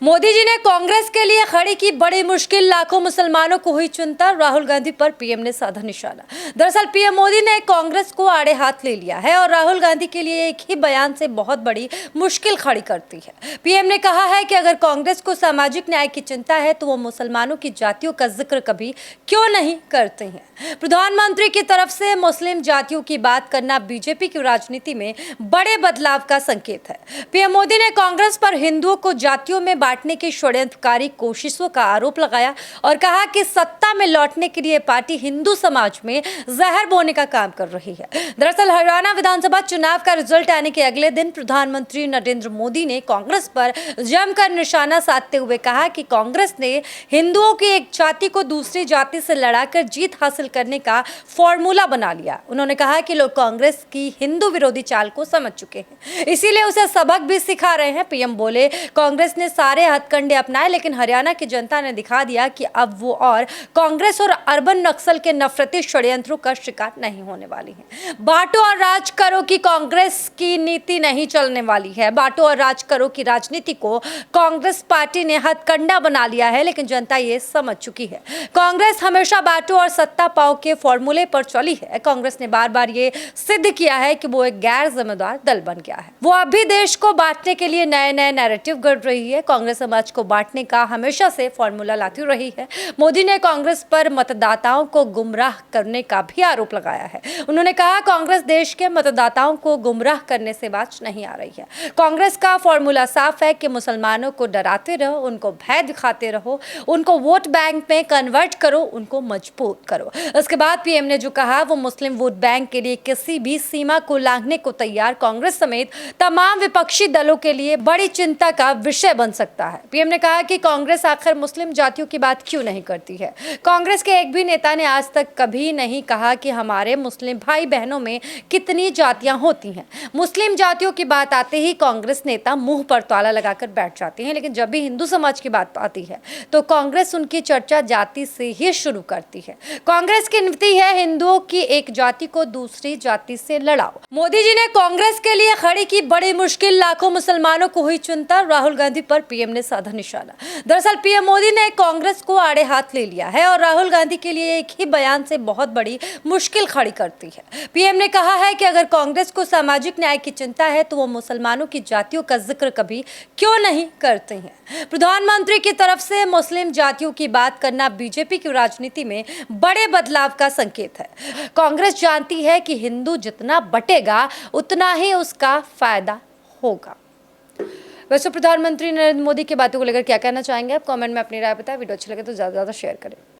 मोदी जी ने कांग्रेस के लिए खड़ी की बड़ी मुश्किल, लाखों मुसलमानों को हुई चिंता। राहुल गांधी पर पीएम ने साधा निशाना। दरअसल पीएम मोदी ने कांग्रेस को आड़े हाथ ले लिया है और राहुल गांधी के लिए एक ही बयान से बहुत बड़ी मुश्किल खड़ी करती है। पीएम ने कहा है कि अगर कांग्रेस को सामाजिक न्याय की चिंता है तो वो मुसलमानों की जातियों का जिक्र कभी क्यों नहीं करते हैं। प्रधानमंत्री की तरफ से मुस्लिम जातियों की बात करना बीजेपी की राजनीति में बड़े बदलाव का संकेत है। पीएम मोदी ने कांग्रेस पर हिंदुओं को जातियों में बांटने की षड्यंत्रकारी कोशिशों का आरोप लगाया और कहा कि सत्ता में लौटने के लिए पार्टी हिंदू समाज में जहर बोने का काम कर रही है। दरअसल हरियाणा विधानसभा चुनाव का रिजल्ट आने के अगले दिन प्रधानमंत्री नरेंद्र मोदी ने कांग्रेस पर जमकर निशाना साधते हुए कहा कि कांग्रेस ने हिंदुओं की एक जाति को दूसरी जाति से लड़ाकर जीत हासिल करने का फॉर्मूला बना लिया। उन्होंने कहा कि लोग कांग्रेस की हिंदू विरोधी चाल को समझ चुके हैं, इसीलिए उसे सबक भी सिखा रहे हैं। पीएम बोले, कांग्रेस ने सारे हथकंडे अपनाए लेकिन हरियाणा की जनता ने दिखा दिया कि अब वो और कांग्रेस और अर्बन नक्सल के नफरती षड्यंत्रों का शिकार नहीं होने वाली है। बांटो और राज करो की कांग्रेस की नीति नहीं चलने वाली है। बांटो और राज करो की राजनीति को कांग्रेस पार्टी ने हथकंडा बना लिया है, लेकिन जनता ये समझ चुकी है। कांग्रेस हमेशा बांटो और सत्ता पाओ के फॉर्मूले पर चली है। कांग्रेस ने बार बार ये सिद्ध किया है कि वो एक गैर जिम्मेदार दल बन गया है। वो अब भी देश को बांटने के लिए नए नए नैरेटिव गढ़ रही है। कांग्रेस समाज को बांटने का हमेशा से फॉर्मूला लाती रही है। मोदी ने कांग्रेस पर मतदाताओं को गुमराह करने का भी आरोप लगाया है। उन्होंने कहा, कांग्रेस देश के मतदाताओं को गुमराह करने से बाज नहीं आ रही है। कांग्रेस का फॉर्मूला साफ है कि मुसलमानों को डराते रहो, उनको भय दिखाते रहो, उनको वोट बैंक में कन्वर्ट करो, उनको मजबूत करो। इसके बाद पीएम ने जो कहा वो मुस्लिम वोट बैंक के लिए किसी भी सीमा को लांघने को तैयार कांग्रेस समेत तमाम विपक्षी दलों के लिए बड़ी चिंता का विषय बन सकता है। पीएम ने कहा कि कांग्रेस आखिर मुस्लिम जातियों की बात क्यों नहीं करती है। कांग्रेस के एक भी नेता ने आज तक कभी नहीं कहा कि हमारे मुस्लिम भाई बहनों में कितनी जातियां होती हैं। मुस्लिम जातियों की बात आते ही कांग्रेस नेता मुंह पर ताला लगाकर बैठ जाते हैं, लेकिन जब भी हिंदू समाज की बात आती है तो कांग्रेस उनकी चर्चा जाति से ही शुरू करती है। कांग्रेस की नीति है हिंदुओं की एक जाति को दूसरी जाति से लड़ाओ। मोदी जी ने कांग्रेस के लिए खड़ी की बड़ी मुश्किल, लाखों मुसलमानों को हुई चिंता। राहुल गांधी पर पीएम ने साधा निशाना। दरअसल पीएम मोदी ने कांग्रेस को आड़े हाथ ले लिया है और राहुल गांधी के लिए एक ही बयान से बहुत बड़ी मुश्किल खड़ी करती है। पीएम ने कहा है कि अगर कांग्रेस को सामाजिक न्याय की चिंता है तो वो मुसलमानों की जातियों का जिक्र कभी क्यों नहीं करते हैं। प्रधानमंत्री की तरफ से मुस्लिम जातियों की बात करना बीजेपी की राजनीति में बड़े बदलाव का संकेत है। कांग्रेस जानती है कि हिंदू जितना बटेगा उतना ही उसका फायदा होगा। वैसे प्रधानमंत्री नरेंद्र मोदी की बातों को लेकर क्या कहना चाहेंगे आप? कमेंट में अपनी राय बताएं। वीडियो अच्छी लगे तो ज़्यादा से ज़्यादा शेयर करें।